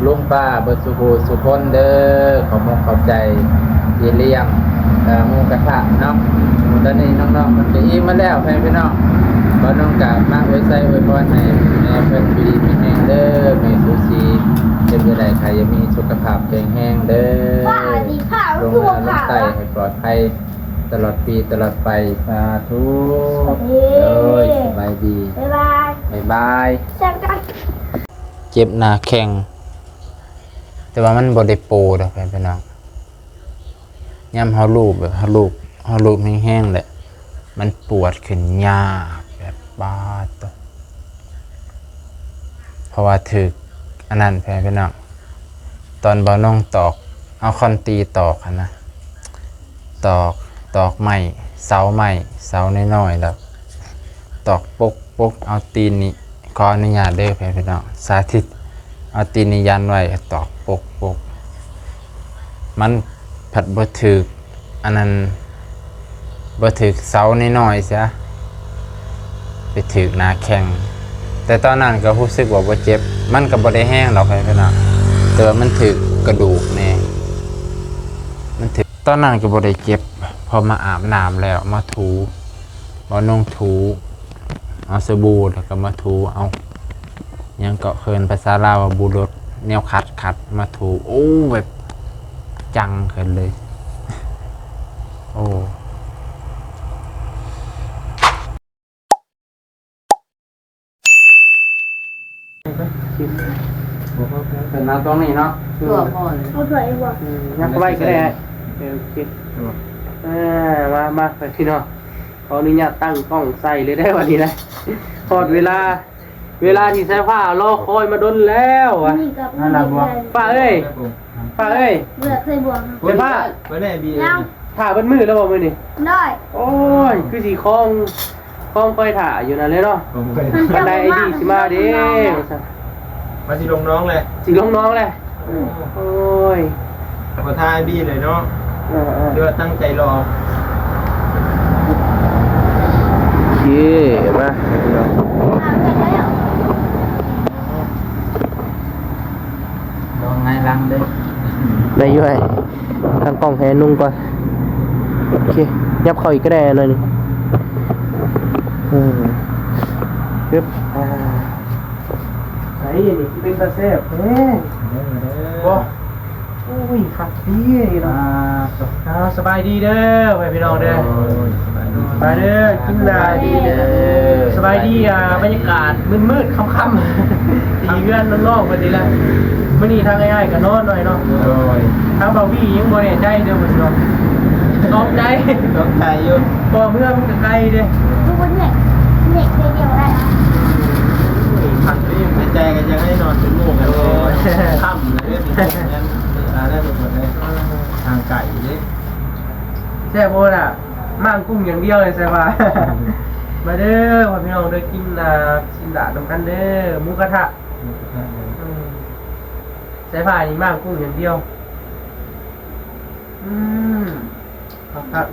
ลุงป้าเบิดสุภูสุพนเด้อขอมกขอบใจที่เลี้ยงหมูกระทะเนาะตอนนี้น้องๆมันจะอิ่มมาแล้วพี่น้องบ่น้องกะมาไว้ใส่ไว้พรให้แม่เพิ่นดีมีแห้งเด้อแม่สุสีเป็นจังได๋ใครจะมีสุขภาพแข็งแรงเด้อลงมาลงไตให้ปลอดภัยตลอดปีตลอดไปสาธุเลยสบายดีบ๊ายบายบ๊ายบายเจ็บหน้าแข้งแต่ว่ามันบ่ได้โปดอกพี่น้องยามเฮาลูบแบบเฮาลูบแห้งๆแหละมันปวดขึ้นยากแบบบาดตัวเพราะว่าถึกอันนั้นพี่น้องตอนบ่น้องตอกเอาคอนตีตอกนะตอกไม้เสาไม้เสาน้อยๆแล้วตอกปกเอาตีนนี่ขออนุญาตเด้อพี่น้องสาธิตเอาตีนนี่ยันไว้ตอกปกมันผัดบ่ถึกอันนั้นบ่ถึกเสาน้อยๆเสียไปถึกหน้าแข้งแต่ตอนนั้นก็รู้สึกว่าบ่เจ็บมันก็บ่ได้แห้งหรอกพี่น้องแต่ว่ามันถึกกระดูกแน่มันถึกตอนนั้นก็บ่ได้เจ็บพอมาอาบน้ำแล้วมาถูบ่นุ่งถูเอาสบู่แล้วก็มาถูเอายังเกาะเคินภาษาลาวว่าบูรสแนวขัดมาถูโอ้แบบจังเคินเลยโอ้เป็นมาตรงนี้เนาะตัวพ่อเลยเอาไปวะยักไว้ก็ได้โอเคมาไปพี่น้องขออนุญาตตั้งกล้องใส่เลยได้วันนี้นะพอดเวลาที่ใช้ผ้ารอคอยมาดนแล้วอ่ะป้าเอ้ยเบื่อเคยบวงเดี๋ยวผ้าไม่ได้บีถ่าเป็นมือแล้วบอกมือนี่ได้โอ้ยคือสีคล้องคอยถ่าอยู่นั่นเลยเนาะบันไดไอ้ดีสิมาเด้มาสิลงน้องเลยสิลงน้องเลยโอ้ยมาทายบีเลยเนาะเดี๋ยวตั้งใจรอโอเคมาลองไงลังเด้ได้ย่อยทำกล้องแหนุ่งก่อนโอเคยับเข้าอีกก็ได้เลยนี่ปึ๊บไหนนี่เป็นตาเซฟเฮ้ยว้าโอ้ยขับดีนะสบายดีเด้อไปพี่น้องเด้อสบายเด้อกินได้ดีเด้อสบายดีบรรยากาศมืดค่ำๆตีเงื่อนน้องๆพอดีละมื่อนี้ทางง่ายๆกับนอนหน่อยเนาะทางเบาวี่ยังบ่ได้ใจเด้อพี่น้องตกใจอยู่พอเมื่อมันก็ไกลเด้ทุกคนเน็กเดียวได้พันรีบใจกันยังให้นอนเป็นลูกกันเลยค่ำเลยเนี่ยได้หมดเลยทางไก่เนี่ยแซ่บโบน่ะมั่งกุ้งอย่างเดียวเลยใช่ป่ะมาเด้อพี่น้องเด้อกินชินดาดมกันเด้อหมูกระทะใส่ผ้านี่มั่งกุ้งอย่างเดียวครับ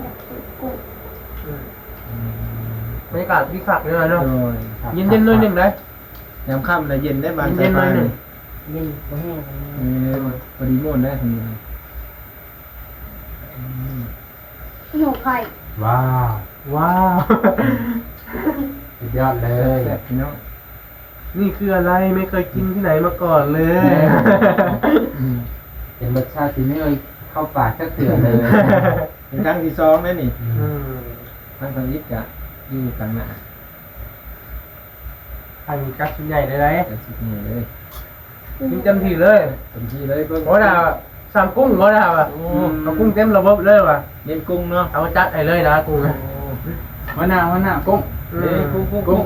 บรรยากาศที่ขับเลยเนาะเย็นๆหน่อยหนึ่งได้ยามค่ำนะเย็นได้บางเย็นๆหน่อยหนึ่งเย็นแห้งพอดีม่วนได้ทีนี้หนูไข่ว้าวสุดยอดเลยพี่น้องนี่คืออะไรไม่เคยกินที่ไหนมาก่อนเลยเป็นรสชาติที่ไม่เคยเข้าปากก็เสือเลยเป็นครั้งที่สองนั่นนี่ครั้งที่กะอยู่ต่างหน้าทางนี้กัดชิ้นใหญ่เลยเลยชิ้นใหญ่เลยกินเต็มที่เลยเพราะว่าสั่งกุ้งก็ได้ป่ะเอากุ้งเต็มระบบเลยว่ะเน้นกุ้งเนาะเอาจัดไอ้เลยนะกุ้งวันหน้ากุ้ง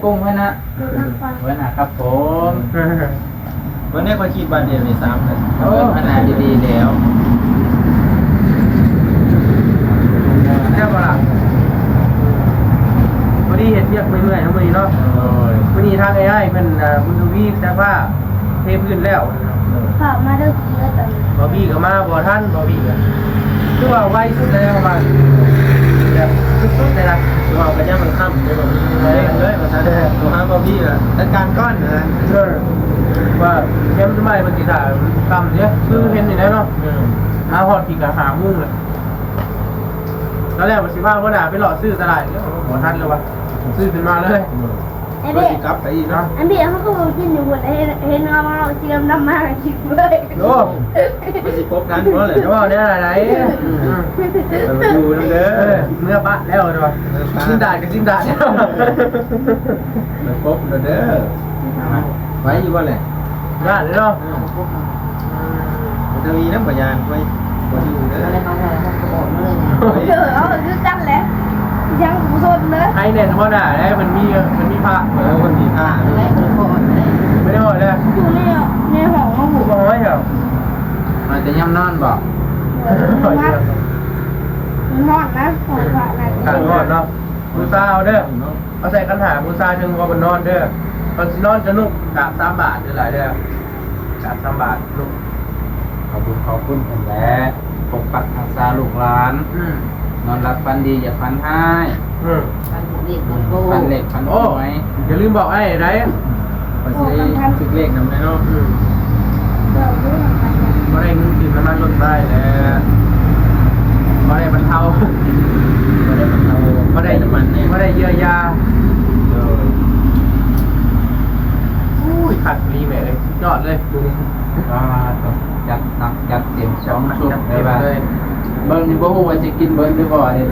กุ้งวันหน้าครับผมวันนี้เขาคิดบาทเดียวใน3เลยขนาดดีๆแล้วแค่ว่าวันนี้เห็นเรียกเมื่อยๆทั้งวันนี้เนาะวันนี้ทางง่ายๆเป็นบุญทวีแต่ว่าเทพื้นแล้วฝากมาเด้อเด้อตอนนี้บอบี้ก็มาบอท่านบอบี้ก็คือว่าไวสุดแล้วมา สุดๆเลยนะเราก็ย่ามันค่ำเลยแบบเลยมาซะตัวห้ามบ่พี่น่ะจัดการก้อนนะว่าเข็มทำไมมันสิถ่ายค่ำเนี่ยคือเห็นอยู่แล้วเนาะหาฮอดที่ก็หามุ่งเลยตอนแรกมันสิพาบ่น่าไปหล่อซื้อตลาดเนี่ยบ่ทันเลยวะซื้อขึ้นมาเลย ไอ้เด็ก กลับไปอีกเนาะ อันเบียเขาก็บอกกินอยู่บนเห็นเราเสียมดำมากคิดเลย โอ้ไม่สิพบกันเพราะอะไรจะว่าเนี่ยอะไรมาดูนั่นเด้อเมื่อปะแล้วใช่ปะสิ้นด่านกับสิ้นด่านแล้วมาพบเด้อไว้อยู่ว่าแหละด่านเลยเนาะมันจะมีน้ำปัญญาไว้ไว้อยู่เด้อ เอาคือจังแหละยังผู้ชนเนอะ ไอ้เนี่ยธรรมดาได้มันมีพระมันมีพระไม่ได้หมดเลย อยู่ในห้องของ ผู ผู้ กน้อยเหรอ มันจะย่ำนอนบอก มันฮอดนะของพระนั่น การนอนเนาะบูซาเอาเด้อเอาใส่กันหาบูซาถึงว่ามันนอนเด้อตอนสินอนจะนุ่มกาบ3 บาทหรือไรเด้อกาบ3 บาทนุ่ม ขอบคุณผมแหละปกปักรักษาลูกหลาน นอนรับฟันดีอย่าฟันให้ฟันเหล็กฟัน โอ้ หวย อย่าลืมบอกไอ้ไรไปซื้อซื้อเลขนำได้เนาะก็ได้เงินกินน้ำมันลดได้แล้วก็ได้บรรเทาก็ได้น้ำมันก็ได้เยียวยาอุ้ยขัดรีแม่เลยยอดเลยดู ก็ต้องจัดหนักจัดเต็มสองชุด จัด ได้ เต็ม บ้าง เลย เบิ้งนี่บ่ฮู้ว่าจะกินเบิ้งหรือบ่เด้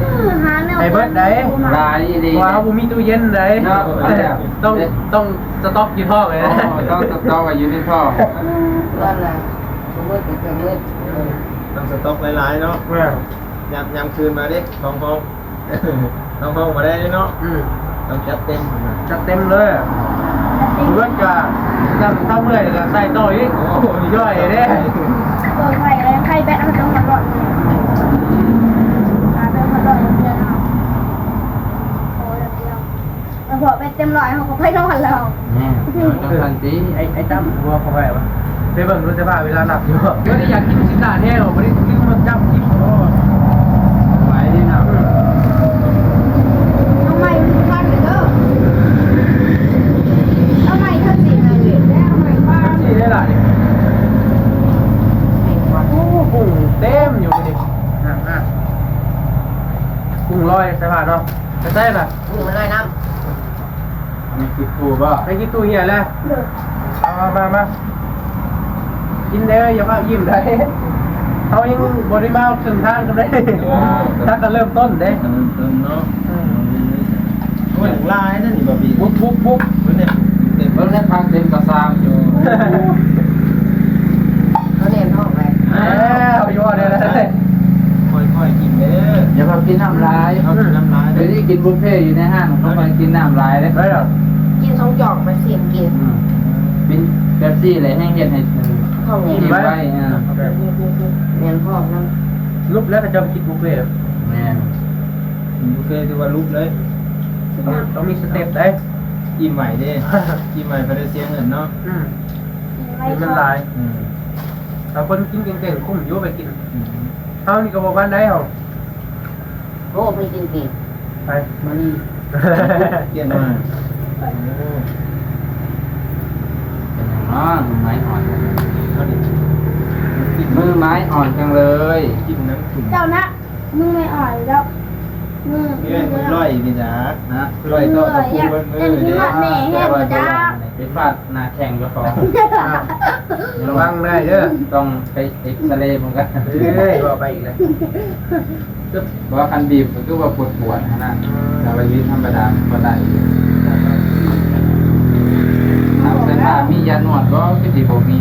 หาแนว ไอ้เบิร์ดได้ หลายดี ว้าวมีตู้เย็นได้ต้องสต็อกยี่ห้อเลยนะ ต้องต้องไว้อยู่ในท้อง ต้องสต็อกหลายๆเนาะยำคืนมาดิทองทองมาได้เนาะต้องจัดเต็ม จัดเต็มเลยเบิร์ดก็นำเข้าเมื่อยแล้วใส่ต่ออีกโอ้โหย่อยเด้ เปิดไฟแล้วใครแบตมันต้องมาหลอดเนี่ยเป็นมาหลอดเดียวนะโอ้ยเดียวเราบอกไปเต็มร้อยเขาก็ไปนอนแล้ว นี่ต้องทันที ไอ้จ้ำวัวเขาไปวะไปเบิ่งรู้จะว่าเวลาหนักอยู่ก็ได้อยากกินสินดาแท้หรอกไม่ได้กินมันจ้ำกินโอ้ ไว้ที่น่ะ ทำไมมันพันเลยเด้อทำไมท่านสิมาเหรียญได้ทำไมบ้าง นี่ได้หลายโอ้กุ้งเต็มอยู่ดิกุ้งลอยใส่ผ้าเนาะจะใส่ป่ะ มีคือครูบ่ ไปกินตู้เหี่ยแล้ว เด้อ มากินเด้ออย่าว่ายิ้มได้เขายังบริมาถึงทางกันได้ถ้ากันเริ่มต้นเด้ เติมเนาะโอ้ยลายนั่นนี่บะบี ปุ๊บ เนี่ยเต็ม เบิ้งได้พักเต็มกระซามอยู่ แล้วยอดเลยนะ ค่อยๆกินเด้อ อย่าพากินน้ำลาย เขากินน้ำลาย เดี๋ยวนี้กินบุฟเฟ่ต์อยู่ในห้างเขาไปกินน้ำลายเลย ได้หรอ กิน2 จอกไปเสียมกิน เป็นเป๊ปซี่เลยให้เห็นให้ ห้อง กิ นี้ นไว้ เรียนพ่อนั่น ลุกแล้วก็จะกินบุฟเฟ่ต์ แม่ โอเคถือว่าลุกเลย ต้องมีสเต็ปได้ อิ่มใหม่เด้อิ่มใหม่ไปได้เสียเงินเนาะ มันลายแต่คนกินเก่งๆคุ้มยุ่ไปกินเขานี่ก็บอกว่าได้เหรอ โอ้ไปกินปี ไป มัน เกี่ยนมา เป็นอย่างน้อยไม้อ่อน เอาดิกิน มือไม้อ่อนจังเลย กินน้ำขุ่น เจ้านะมึงไม่อ่อยแล้วมึง นี่เป็นร่อยนี่จ้า นะ ร่อยต่อตะปูเบิ้ลมือเด้ ไปฟาดหน้าแข่งก็พอ ระวังได้เด้อ ต้องไปเอ็กซเรย์เหมือนกัน เฮ้ยบอกไปอีกเลย เพราะว่าคันบีบมันก็ว่าปวดๆนะแต่ว่ายืนธรรมดาก็ได้เอาแต่ถ้ามียาหนวดก็คือสิบ่มี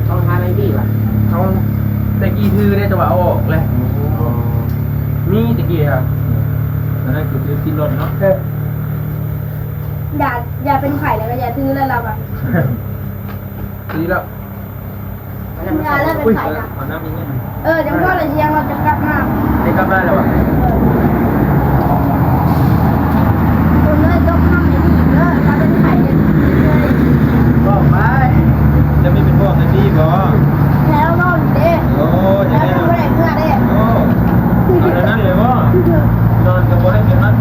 ต้องทานอะไรดีวะ เขาตะกี้คือได้จังหวะเอาออกเลยมีตะกี้ครับ ตอนนั้นคือกินรถเนาะ อย่าเป็นไข่แล้วก็อย่าทื่อแล้วเราอ่ะ ดีแล้ว อย่าเลิกเป็นไข่นะ เอาน้ำอย่างเงี้ย จังพ่อเลยเชียงเราจะกลับมา ได้กลับบ้านแล้วอ่ะ คนเลยต้องทำในนี้ถ้าเป็นไข่เลย บอกไป จะไม่เป็นพวกกันดีบ่ แล้วนอนเด้ โอ้จะ แล้ว ได้ ไม่ได้เมื่อเด้ โอ้เอาแล้วนั่นเลยบ่นอนกับบ่ได้เกินนั้น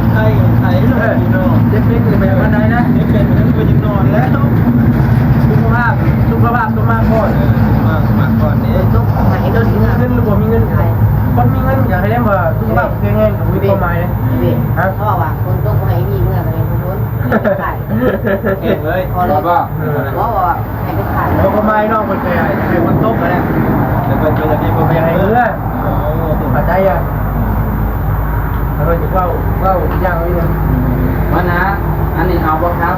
ครับ เขาบอกว่าคนต้องให้มีเมื่อไปคนนู้นไข่ แข่งเลย พอเลย บ่ บอกว่าให้เป็นไข่ เราก็ไม่นอกมันไปให้คนตกกันแหละ แต่เป็นจะได้บ่ ไป แพ้ ให้ เรือ เรือเข้าใจอ่ะเราจะว่าอย่างนี้นะ ว่านะอันนี้เอาบ่ครับ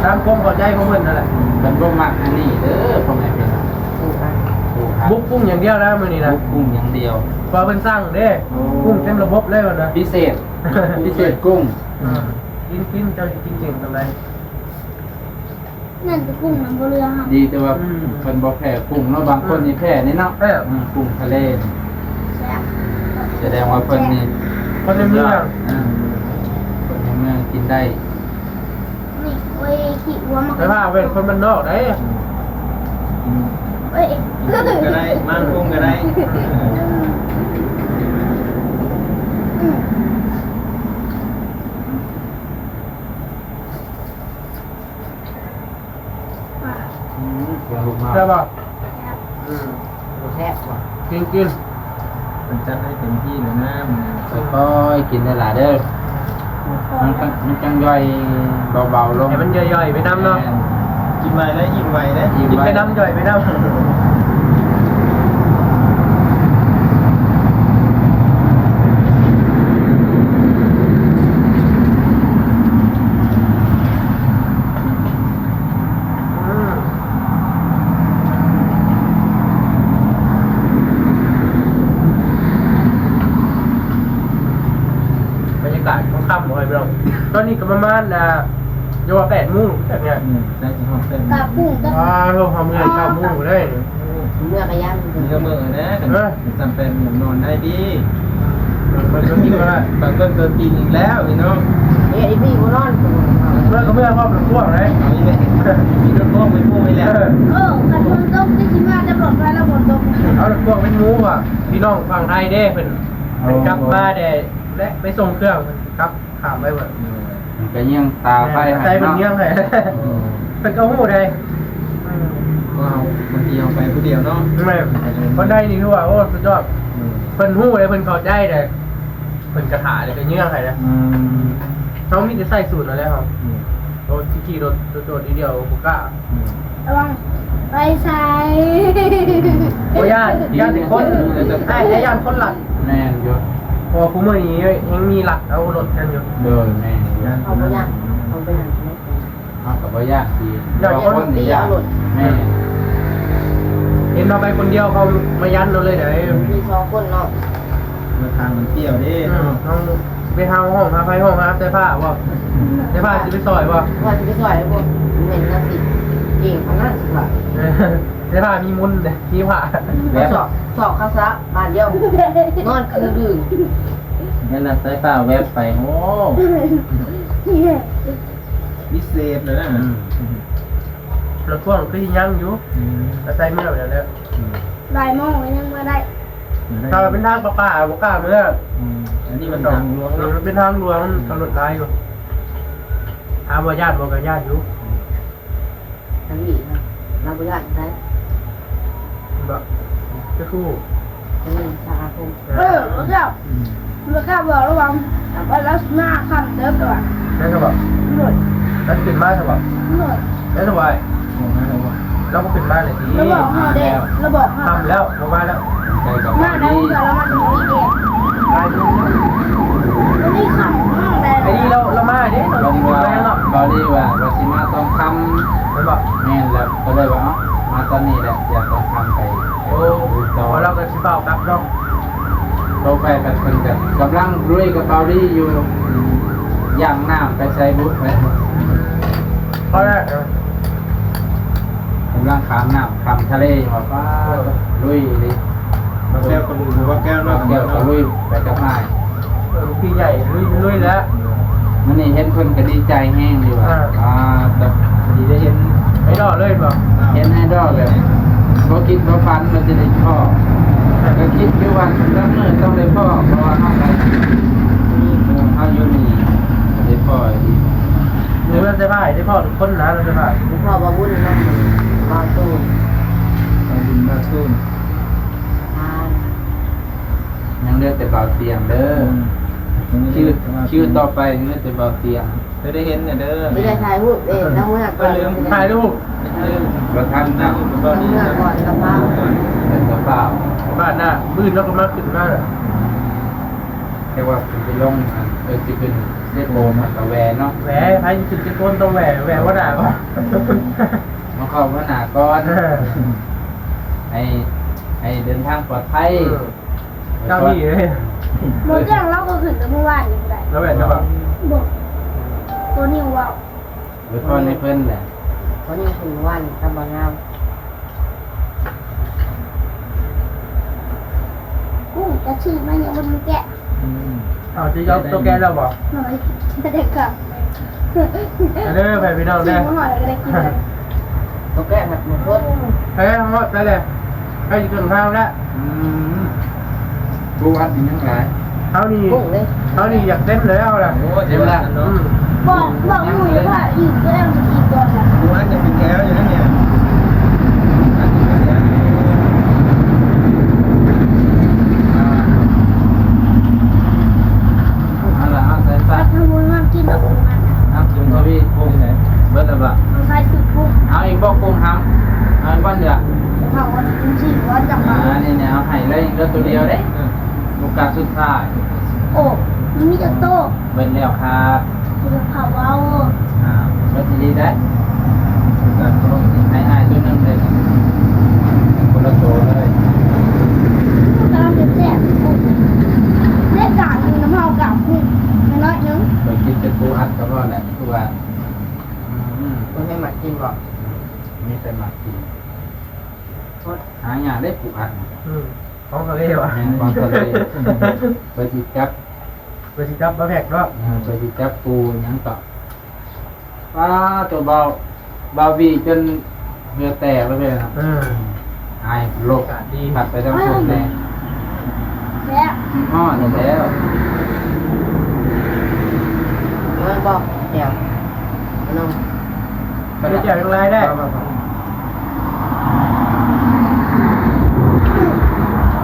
ตามความเข้าใจของมันนั่นแหละ เป็นบ่มักอันนี้เด้อพ่อแม่พี่น้อง ถูกไหม ถูกครับ บุกกุ้งอย่างเดียวนะมือนี้นะ บุกกุ้งอย่างเดียว พอเป็นสร้างเด้กุ้งเต็มระบบเลยมันนะ พิเศษ พิเศษกุ้ง กินเจ้าจริงๆทำไร นั่นจะกุ้งน้ำบ่เรือค่ะ ดีแต่ว่าเพิ่นบ่แพ้กุ้งเนาะบางคนนี่แพ้นี่เนาะ แค่ กุ้งทะเล แซ่บ แสดงว่าเพิ่นนี่ คนในเมือง คนในเมืองกินได้ นี่เว้ยขี้วัวมา แต่ว่าเป็นคนบ้านนอกได้ เว้ย ก็ได้มั่งกุ้งก็ได้ อืม เสียงลูกมา ใช่ป่ะ แซ่บกว่า กิน มันจัดให้เต็มที่เลยนะมัน ค่อยๆกินได้หลายเด้อมันจังย่อยเบาๆลง ให้มันย่อยๆไปน้ำเนาะ กินไวแล้วอิ่มไวนะ กินไปน้ำย่อยไปน้ำบรรยากาศค่ำๆเลยพี่น้องตอนนี้ก็ประมาณโยว่า8 โมงแบบเนี้ย ได้กินหอมเต้น กับกุ้งกับ เราทำเงิน9 โมงเลย เมื่อก็ย่าง มีก็เมื่อนะจำเป็นอย่างนอนได้ดี มันก็มีมาได้ บางคนเกินปีอีกแล้วพี่น้อง นี่ไอ้พี่กูนอน เมื่อก็เมื่อพ่อเป็นพวกเลย เอาอีกเลยมีรถพ่วงไปพ่วงไปแล้ว ขันฝนตกได้ชิมาจะปลอดภัยแล้วฝนตก เอาพวกเป็นมูว่ะพี่น้องฝั่งไทยเด้เป็นกลับมาได้และไปส่งเครื่องครับถามไปว่า มันก็ยังตาไฟ ใจมันเงี้ยงไงเป็นเก้าหู้ได้ ก็เอาบางทีเอาไปผู้เดียวเนาะ ไม่คนได้นี่คือว่าโอ้สุดยอดเพิ่นหู้เลยเพิ่นเข้าใจเลยเพิ่นกระถาเลยก็เงี้ยงไงนะเขามีแต่ใส่สูตรอะไรครับรถขี่รถทีเดียวบุก้า ระวังไปใส่ โอ้ย่านติดคนไอ้ย่านคนหลัก แม่นอยู่ พอคุ้มนี้ยังมีหลักเอารถกันอยู่ เดินแม่นอยู่ เอาไปย่างเอาไปย่าง เอากับว่ายากดี คนตีเอาหลุด แม่ เห็นเราไปคนเดียวเขามายันเราเลยเดี๋ยว มี2 คนเนาะ เมื่อทางมันเที่ยวดิ ต้องไปหาห้องหาไฟห้องหาเสื้อผ้าบ่เสื้อผ้าจะไปซอยบ่ ว่าจะไปสวยพวกเหม็นนะสิเก่งขนาดสิว่า เสื้อผ้ามีมุนเลยมีผ้า สอบข้าวซะบานเดียวนอนคือดื่ม นั่นแหละสายฟ้าแวบไปโอ้พิเศษเลยนะ รถพ่วงคือยังอยู่แต่ใส่เมื่อเดี๋ยวแล้ว ลายมองไว้ยังมาได้ ถ้าเป็นทางป้าบอกกล้าเมื่อ อันนี้มันทางหลวงเนาะ เป็นทางหลวงตำรวจไล่อยู่ถามว่าญาติบอกกับญาติอยู่ ทั้งหลีนะเราไปย่างได้ แบบก็คู่ นี่ชาคม แล้วก็บอกระวังว่าแล้วหน้าคันเด้อก่อน นั่นก็บอก หน่อย นั่นเป็นบ้านก็บอก หน่อย นั่นสบาย โอ้โหนะว่า เราก็เป็นบ้านเลยที แล้วบอกเขาเด็กแล้วบอกเขา ทำแล้วบอกมาแล้ว ใจกับ หน้าได้เกิดแล้วมันถึงนี่เด็ก ตายอยู่ แล้วนี่ขับมากเลย ไอ้นี่เรามาดิ ล เรา ง ไม่ ว่า ได้หรอก บอดี้ว่าสิมาต้องท มันบอก ำแม่นแล้วก็เลยว่ามาตอนนี้แหละอยากต้องทำไป โอ้พอเราก็ชิบเอาครับน้อง โตไปแบบเป็นแบบกำลังรุยกับบอดี้อยู่ย่างน้ำไปใช้บุ๊กไป เพราะแรก กำลังขามน้ำขามทะเลหัวฟ้าลุยเลย มาแก้วกระดูกหรือว่าแก้วเนาะ เกี่ยวกับลุยไปกับไม้ ลูกพี่ใหญ่ลุยแล้ว มันนี่เห็นคนก็ดีใจแห้งดีว่าแต่ ดีได้เห็น ไอ้ดอกเลยบอก เห็นให้ดอกแบบบ่คิดบ่ฝันมันจะได้พ่อก็คิดอยู่ว่าต้องเมื่อต้องได้พ่อเพราะว่าเฮาไปเฮาอยู่นี่ได้พ่อดี หรือว่าจะพ่ายได้พ่อทุกคนนะเราจะพ่าย พ่อบาบุญเนาะบาตูน ตอนดินมาสู้ ทาน ยังเลือกแต่เบาเตียงเด้อ คิวต่อไปนี่จะเบาเตียง ได้เห็นเนี่ยเด้อ ไม่ได้ถ่ายรูปเองแล้วหัวหน้าก่อน ถ่ายรูป ประทันนะ ก็ หั นี่ วหน้า นะ ก่อนกับป้า เป็นกระเป๋า บ้านหน้าบื้นแล้วก็มาขึ้นมา เรียกว่าเป็นลงจะเป็นเรียกโบมันกระแวเนาะ แหวไอ้จุดจะโกนต้องแหวว่าด่าก็ มาเข้าพระนาก่อนให้เดินทางปลอดภัย เจ้าที่เลย โมเดลเราก็ขึ้นแต่เมื่อวานอยู่ไหน แล้วแหวนจะแบบ บอกตัวนี้ว่า ไว้ก่อนให้เพิ่นแหละ วันนี้คุณวันตำบลงาม กุ้งจะชื่อมันยังมันแกะ เอาจะยกตัวแกเราบอก หน่อยจะได้กลับ เด้อไปพี่น้อง ชิ เด้อ มหน่อยก็ได้กินเลย ตัวแก้แบบหมดรถ เฮ้ยหมดแล้วเลยให้กินข้าวแล้ว ผู้วัดยังไง เขานี่ กุ้งเลย เขานี่อยากเต้นเลยเอาล่ะ โอ้เจ็บละเนาะ บอกหนูว่าอยู่ก็ได้มันกี่ตัวนะ ดูอันจะเป็นแก้วอยู่นั่นเนี่ยอันนี้เป็นแก้ว เอาละเอาใส่ใส่ ถ้าทำมันกินแบบนั้น เอาจุ่มพี่ โอ้ยไหน เบิดแล้วละ มันใช้สุดปุ๊บ เอาอีกบอกกุ้งทำเอาก้อนเดียว เขาว่าจริงๆว่าจับมา นี่เนี่ยเอาไห่เลยก็ตัวเดียวเด้ลูกกาสุดท้าย โอ้มันมีจะโต้ เบิดแล้วครับ คือเขาเอา เบิดดีได้ให้ตัวนึงเลยคนละตัวเลย กำลังจะแซ่บเล่นกาดอยู่น้ำเผากับพุ่งน้อยนึง ไปกินจะปูอัดก็แหละคือว่า คนให้หมัดกินก่อน มีแต่มากินหาอย่างได้ปูอัด ของเขาเรียกว่า แมงกองทะเลไปจิจับ ไปสิครับมาแพกเนาะ ไปจิจับปูยังต่อว้าตัวเบาวีจนเรือแตกแล้วเลยนะไอโลกดีผัดไปทั้งคนแดง แล้ว อ้อนี่แล้ว มันบอกเดี๋ยวน้อง ไปเจอยังไงได้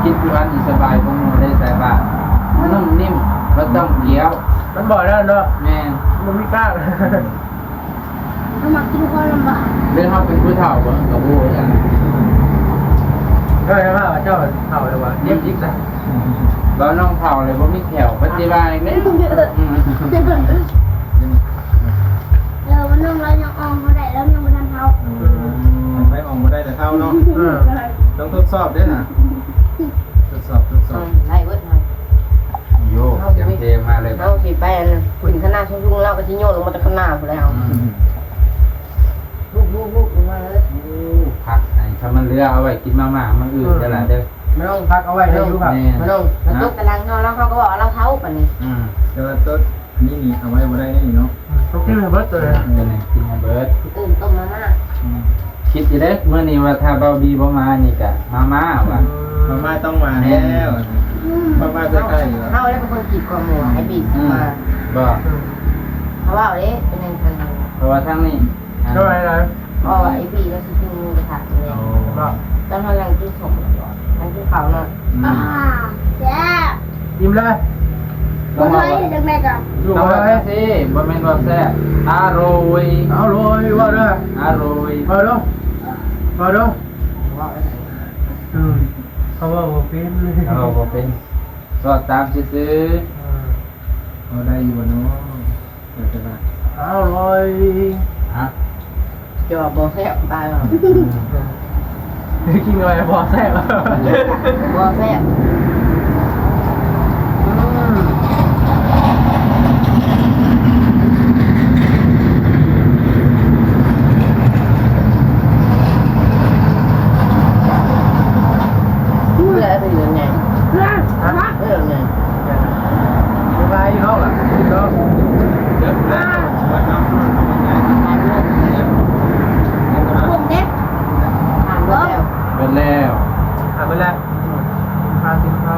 คิดว่านี่สบายพวกมูได้แต่ว่านุ่มนิ่มก็ต้องเกี้ยว มันบอกแล้วเนาะ แม่ มันไม่กล้า ทำมากินคนลำบาก เรื่องเขาเป็นผู้เฒ่าบ่กับผู้อย่าง ก็ใช่ว่าเจ้าเท่าเลยว่าเยี่ยมยิ่งนะ เราน้องเฒ่าเลยบ่มีแถวปฏิบัติเนี่ย เราวันนึงเรายังออมเขาได้แล้วยังไม่ทันเท้า ไปออกมาได้แต่เท่าเนาะต้องทดสอบด้วยนะทดสอบ ไล่เวิร์ดหน่อย โยยังเทมาเลย เอาสิไปขึ้นข้างหน้าชุ่มๆเราก็ที่โยนลงมาจากข้างหน้าไปแล้วลูกมาเลย พักไอ้ถ้ามันเรือเอาไว้กินมาม่ามันอื่นจะละเด้อ ไม่ต้องพักเอาไว้ให้อยู่ครับ มาลงมาตุ๊กกำลังเขาแล้วเขาก็บอกเราเท้าปะนี่ แต่ว่าต้นนี่นี่เอาไว้บ่ได้นี่เนาะ ต้องกินเบิร์ตเลย เป็นไงกินมาเบิร์ด ตื่นต้มมาม่า คิดอยู่เด้อเมื่อนี้ว่าถ้าเบาบีบ่มานี่กะมาม่าว่ะ มาม่าต้องมาแล้วมาม่าใกล้ๆอยู่ เข้าแล้วเป็นคนจีบกว่าหมูไอ้บีมา บ่ เพราะว่าเอ๊ะเป็นยังไง เพราะว่าทั้งนี้ ก็อะไรนะ เพราะว่าไอ้บีก็คือกินกระถางเลย ก็ ตอนเรายังกินสมยังกินเขาเนาะ แซ่บ ยิ้มเลย คนไทยจังไงกัน ลูกว่าแซ่สิบ่แม่นว่าแซ่อร่อย เอาเลยว่าด้วย อร่อย มาดูมาดู ว่า เขาว่าผมเป็น เอาบ่เป็นก็ตามซื่อ เอาได้อยู่บ่เนาะเดี๋ยวจะได้ เอาเลย ๆฮะ จะบอกโบแซ่บตายหรอ กินอะไรพอแซ่บ โบแซ่บ เพื่ออะไรอย่างเงี้ย เพื่อนนะ เรื่องเงี้ย สบายอยู่แล้วล่ะก็ เดี๋ยวนะวัดเนาะ ทานลูก ผมเด็ก ทานลูกแล้ว เป็นแล้ว ทำไปแล้วพากินข้าว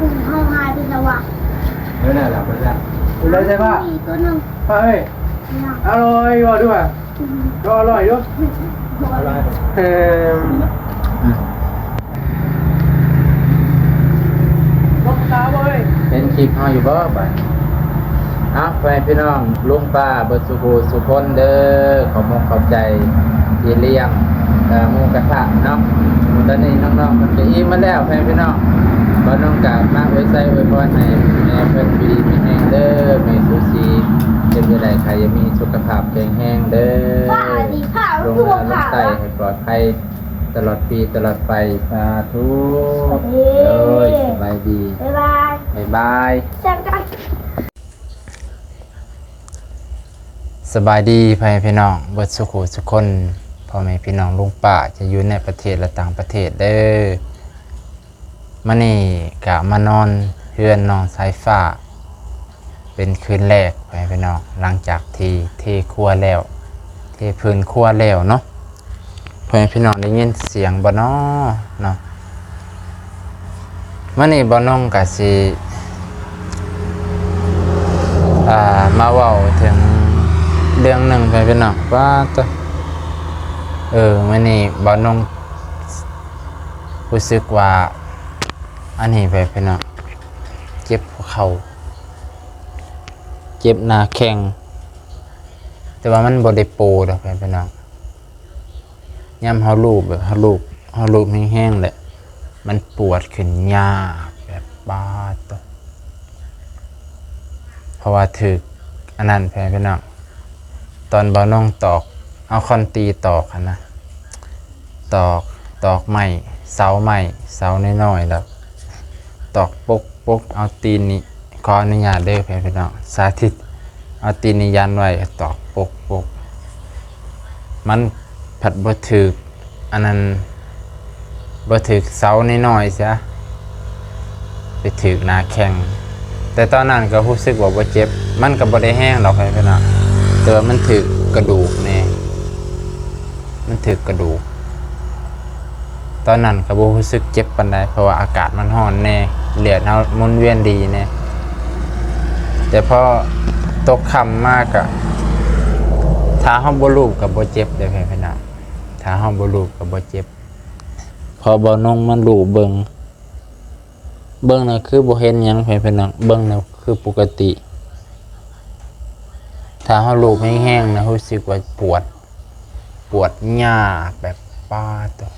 กุ้งเข้าหายไปแล้วว่ะ ไม่ได้หรอกไม่ได้ เป็นไรใช่ปะ มีตัวหนึง ป้าเอ้ย เนี่ย อร่อยว่ะด้วยก็อร่อยด้วย อะไร เออลบตาบ่เอ้ย เป็นคลิปเฮาอยู่บ่บัดเอาไปพี่น้องลุงป้าเบิดสุขสุคนเด้อขอบคุณขอบใจที่เลี้ยงหมูกระทะเนาะตอนนี้น้องๆมันก็อิ่มมาแล้วพี่น้องบ่น้องกะมาไว้ใส่ไว้พรให้แม่เพิ่นอยู่ดีมีแรงเด้อแม่สุสีเป็นจังได๋ใครจะมีสุขภาพแข็งแรงเด้อ ป้าดีผ่า ลง ตัว มาลง ผ่า ใส่ให้ปลอดภัยตลอดปีตลอดไปสาธุ สวัสดี เลยสบายดี บ๊ายบาย บ๊ายบาย เจอกัน สบายดีพี่น้องเบิดสุขุสุกคนพ่อแม่พี่น้องลุงป้าจะอยู่ในประเทศและต่างประเทศเด้อมื้อนี้กะมานอนเฮือนน้องสายฟ้าเป็นคืนแรกพี่น้องหลังจากที่เทครัวแล้วเทพื้นครัวแล้วเนาะพ่อแม่พี่น้องได้ยินเสียงบ่น้อเนาะมื้อนี้บ่น้องก็สิมาเว้าถึงเรื่องหนึ่งไปเป็นหนักว่าตัวมื่อนี้บ่าวน้องรู้สึกว่าอันนี้ไปเป็นหนักเจ็บหัวเข่าเจ็บหน้าแข้งแต่ว่ามันบ่ได้โปดอกไปเป็นหนักย่ำเฮาลูบแบบเฮาลูบแห้งๆแหละมันปวดขึ้นยากแบบบ้าตัวเพราะว่าถึกอันนั้นไปเป็นหนักตอนบ่าวน้องตอกเอาคอนตีตอกนะตอกใหม่เสาใหม่เสาน้อยๆแล้วตอกปกเอาตีนนี้ขออนุญาตเด้อพี่น้องสาธิตเอาตีนนี้ยันไว้ตอกปกมันผัดบ่ถึกอันนั้นบ่ถึกเสาน้อยๆซะไปถึกหน้าแข้งแต่ตอนนั้นก็รู้สึกว่าบ่เจ็บมันก็บ่ได้แห้งดอกพี่น้องแต่ว่ามันถึกกระดูกแน่มันถึกกระดูกตอนนั้นก็บ่รู้สึกเจ็บปานใดเพราะว่าอากาศมันร้อนแน่เลือดเฮาหมุนเวียนดีแน่แต่พอตกค่ำมากอะถ้าเฮาบ่ลูบก็บ่เจ็บเด้อพี่น้องถ้าเฮาบ่ลูบก็บ่เจ็บพอบ่นงมันลูบเบิ่งน่ะคือบ่เห็นหยังพี่น้องเบิ่งน่ะคือปกติถ้าเฮาลูบแห้งๆนะรู้สึกว่าปวดหญ้าแบบป้าตัว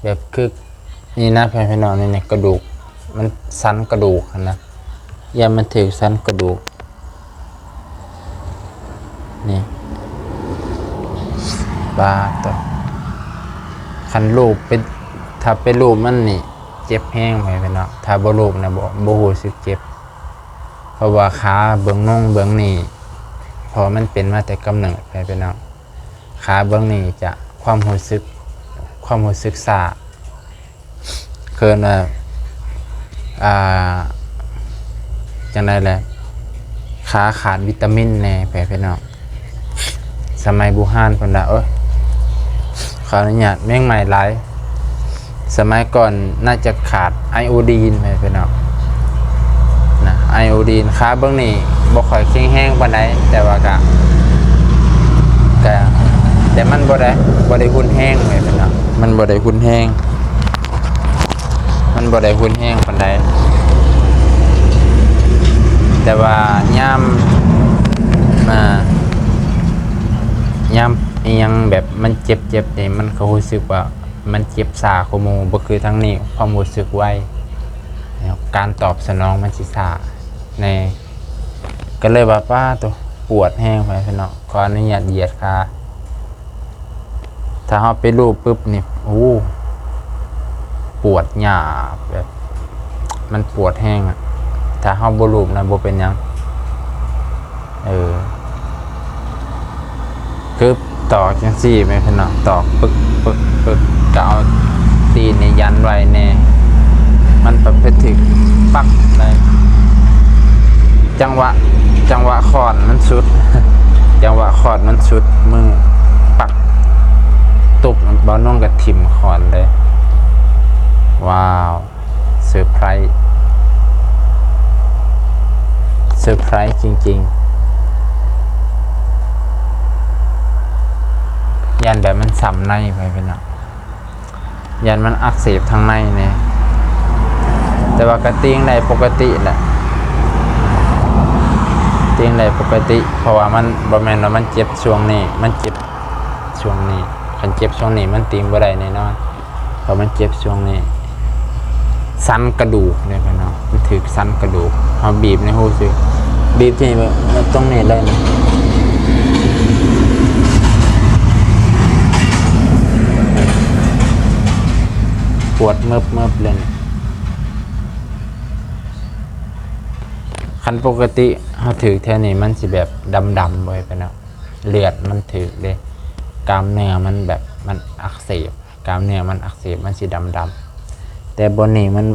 แบบคือนี่นะพี่น้องนี่กระดูกมันสันกระดูกนะอย่ามันถึงสันกระดูกนี่ป้าตัวคันลูบเป็นถ้าเป็นลูบมันนี่เจ็บแห้งไปเนาะถ้าบ่ลูบนะบ่รู้สึกเจ็บเพราะว่าขาเบื้องน่องเบื้องนี่พอมันเป็นมาแต่กำเนิดไปเนาะขาเบื้องนี่จะความรู้สึกซาเกินว่าจังได๋แหละขาขาดวิตามินแน่ไปเนาะสมัยบูฮานเพิ่นว่าขออนุญาตแม่งใหม่หลายสมัยก่อนน่าจะขาดไอโอดีนไปเนาะนะไอโอดีนขาเบื้องนี่บ่ค่อยแข็งแรงปานใดแต่ว่าก็แต่มันบ่ได้หุ่นแห้งไปเนาะมันบ่ได้หุ่นแห้งปานใดแต่ว่ายามอีหยังแบบมันเจ็บนี่มันก็รู้สึกว่ามันเจ็บซาโคโมบ่คือทั้งนี้ความรู้สึกไวการตอบสนองมันสิซ่าในก็เลยว่าป้าตัวปวดแห้งไปพี่น้องขออนุญาตเหยียดขาถ้าเฮาไปรูปปึ๊บนี่ปวดหยาบแบบมันปวดแห้งอ่ะถ้าเฮาบ่รูปนะบ่เป็นหยังคือตอกจังซี่แม่พี่น้องตอกปึกก็เอาตีนนี่ยันไว้แน่มันไปถึงปักเลยจังหวะคอร์ดมันสุด จังหวะคอร์ดมันสุดมือปัก บ่น้องก็ถิ่มขอนเลยว้าวเซอร์ไพรส์จริงๆยันแบบมันสำในไปเป็นเนาะยันมันอักเสบทางในเนี่ยแต่ว่ากระติ้งได้ปกติแหละติ้งได้ปกติเพราะว่ามันบ่แม่นว่ามันเจ็บช่วงนี้มันเจ็บช่วงนี้คันเจ็บช่วงนี้มันติ้งบ่ได้แน่นอนเพราะมันเจ็บช่วงนี้สันกระดูกเนี่ยพี่น้องมันถึกสันกระดูกเฮาบีบในหูซึบีบที่มันตรงนี้เลยนะปวดเมิบเลยคันปกติเฮาถือแท่นี้มันสิแบบดำๆไว้พี่น้องเลือดมันถือเลยกล้ามเนื้อมันแบบมันอักเสบกล้ามเนื้อมันอักเสบมันสิดำแต่บนนี้มัน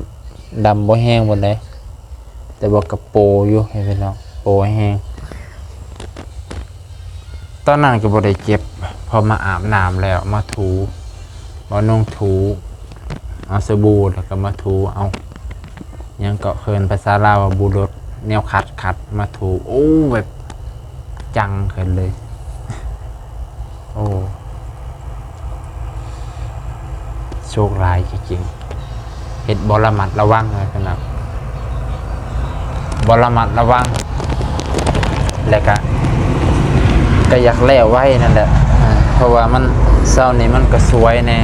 ดำบ่แห้งบนเลยแต่บ่กระโปอยู่ให้พี่น้องโปแห้งตอนนั้นก็บ่ได้เจ็บพอมาอาบน้ำแล้วมาถูบ่นุ่งถูเอาสบู่แล้วก็มาถูเอายังก็เคินภาษาลาวว่าบูรสแนวคัดมาถูโอ้แบบจังเคินเลยโอ้โชคร้ายจริงๆเฮ็ดบ่ระมัดระวังเลยพี่น้องบ่ระมัดระวังแล้วก็อยากแล้วไว้นั่นแหละเพราะว่ามันเช้านี้มันก็สวยแน่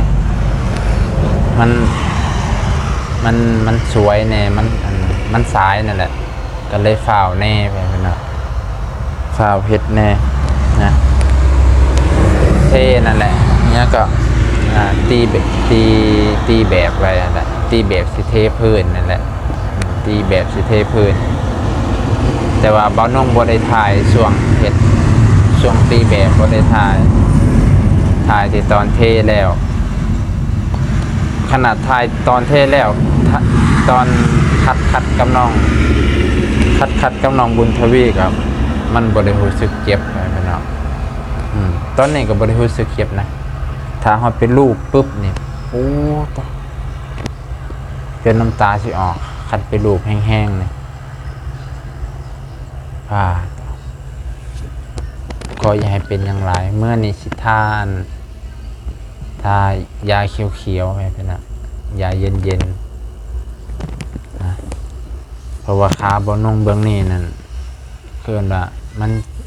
มันสวยแน่มันสายนั่นแหละก็เลยฝ่าวแน่ไปพี่น้องฝ่าวเฮ็ดแน่นะเท่นั่นแหละเนี่ยก็ตีแบบไว้นั่นแหละตีแบบสิเทพื้นนั่นแหละตีแบบสิเทพื้นแต่ว่าบ่น้องบ่ได้ถ่ายช่วงเฮ็ดช่วงตีแบบบ่ได้ถ่ายที่ตอนเทแล้วขนาดถ่ายตอนเทแล้วตอนคัดกับน้องคัดกับน้องบุญทวีครับมันบ่ได้รู้สึกเจ็บไปพี่น้องตอนนี้ก็บ่ได้รู้สึกเจ็บนะถ้าเฮาเป็นลูกปุ๊บนี่โอ้ตะเป็นน้ำตาสิออกคันเป็นลูกแห้งๆนี่ก็อย่าให้เป็นอย่างไรเมื่อนี้สิทายาเขียวๆไปพี่น้องยาเย็นๆนะเพราะว่าขาบ่นุ่งเบื้องนี้นั่นคือว่า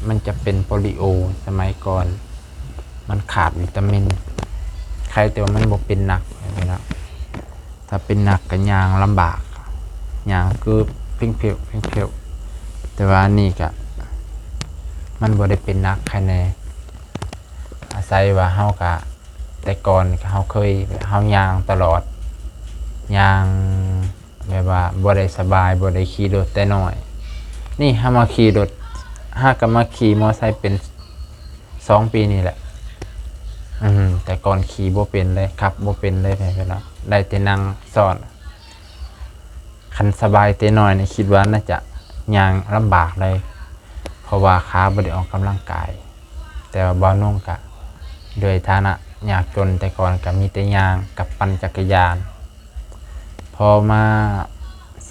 มันจะเป็นโปลิโอสมัยก่อนมันขาดวิตามินใครแต่ว่ามันบ่เป็นหนักนะถ้าเป็นหนักก็ย่างลำบากย่างคือเพียวแต่ว่านี่ก็มันบ่ได้เป็นหนักแค่ไหนอาศัยว่าเฮาก็แต่ก่อนเฮาเคยเฮาย่างตลอดย่างแบบว่าบ่ได้สบายบ่ได้ขี่รถแต่น้อยนี่เฮามาขี่รถก็มาขี่มอไซค์เป็น2 ปีนี่แหละแต่ก่อนขี่บ่เป็นเลยขับบ่เป็นเลยแม่นบ่ได้แต่นั่งซ้อนคันสบายแต่น้อยนี่คิดว่าน่าจะย่างลำบากเลยเพราะว่าขาบ่ได้ออกกำลังกายแต่ว่าบ่นุ่งก็โดยฐานะยากจนแต่ก่อนก็มีแต่ย่างกับปั่นจักรยานพอมา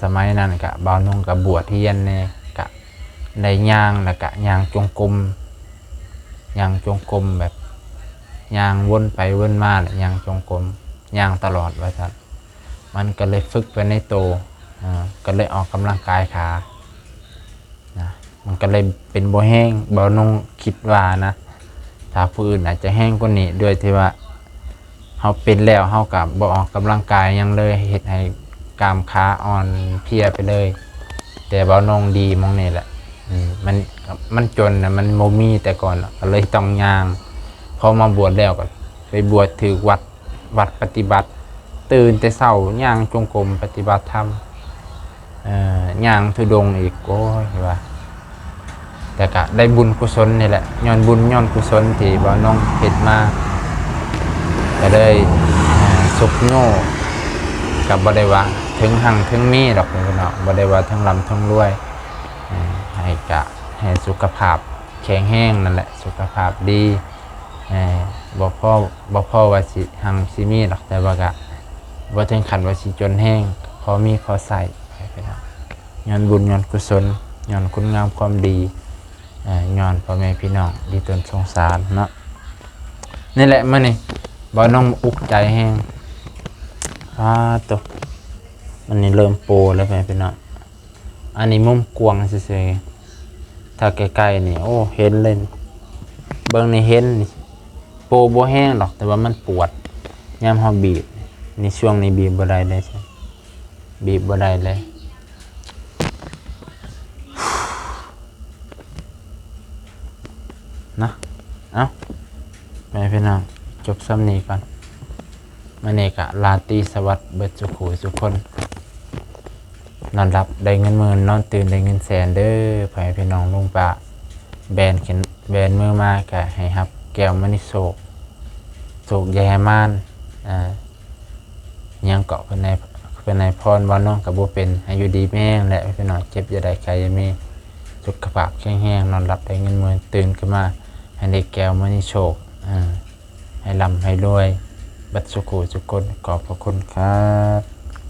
สมัยนั้นก็บ่นุ่งก็บวชเรียนแน่ก็ได้ย่างแล้วก็ย่างจงกรมแบบย่างวนไปวนมาย่างจงกรมย่างตลอดว่าซั่นมันก็เลยฝึกไปในโตก็เลยออกกำลังกายขานะมันก็เลยเป็นบ่แห้งบ่นุ่งคิดว่านะถ้าผู้อื่นอาจจะแห้งกว่านี้ด้วยที่ว่าเฮาเป็นแล้วเฮาก็บ่ออกกำลังกายยังเลยเฮ็ดให้กล้ามขาอ่อนเพลียไปเลยแต่บ่นุ่งดีมองนี่แหละมันจนนะมันบ่มีแต่ก่อนก็เลยต้องย่างพอมาบวชแล้วก็ไปบวชถือวัดปฏิบัติตื่นแต่เช้าย่างจงกรมปฏิบัติธรรมย่างธุดงค์อีกโอ้ยว่าแต่ก็ได้บุญกุศลนี่แหละย้อนบุญย้อนกุศลที่บ่น้องเฮ็ดมาก็ได้สุขโง่กับบ่ได้ว่าถึงหั่งถึงมีดอกพี่น้องบ่ได้ว่าทั้งร่ำทั้งรวยให้สุขภาพแข็งแรงนั่นแหละสุขภาพดี บ่พอว่าสิหังสิมีหรอกแต่ว่าก็บ่ถึงขั้นว่าสิจนแห้งพอมีพอใส่ไปเนาะย้อนบุญย้อนกุศลย้อนคุณงามความดีย้อนพ่อแม่พี่น้องดีตนสงสารเนาะนี่แหละมื้อนี้บ่น้องอุกใจแห้งตกมันนี่เริ่มโปรแล้วพี่น้องอันนี้มุมกว้างซื่อๆถ้าใกล้ๆนี่โอ้เห็นเลยเบิ่งนี่เห็นนี่โปรบ่แห้งหรอกแต่ว่ามันปวดยามเฮาบีบนี่ช่วงนี้บีบบ่ได้เลยใช่บีบบ่ได้เลยนะเอ้าแม่พี่น้องจบซ้ำนี้ก่อนมื้อนี้ก็ลาตรีสวัสดิ์เบิดสุขทุกคนนอนรับได้เงินหมื่นนอนตื่นได้เงินแสนเด้อพ่อแม่พี่น้องลุงป้าแบนขึ้นแบนมือมาก็ให้รับแก้วมณีโศกยายมานยังเกาะเป็นในพรว่าน้องกับบ่เป็นอายุดีแม่งและพี่น้องเจ็บอย่าได้ใครอย่ามีสุขภาพแข็งแรงนอนหลับได้เงินหมื่นตื่นขึ้นมาให้ได้แก้วมณีโชคให้ร่ำให้รวยบัดสุขทุกคนขอบพระคุณครับ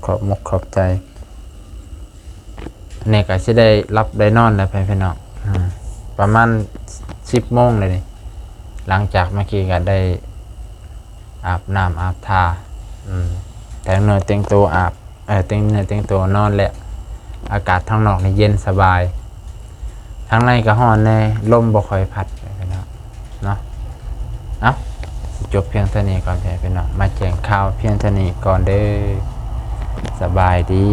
ขอบมกขอบใจเนี่ยก็สิได้รับได้นอนแล้วพี่น้องประมาณ10 โมงเลยนี่หลังจากเมื่อกี้ก็ได้อาบน้ำอาบท่าแต่งเนื้อแต่งตัวแต่งเนื้อแต่งตัวนอนแหละอากาศข้างนอกนี่เย็นสบายข้างในก็ร้อนแน่ลมบ่ค่อยพัดพี่น้องเนาะเอ้าจบเพียงเท่านี้ก่อนพี่น้องมาแจ้งข่าวเพียงเท่านี้ก่อนเด้อสบายดี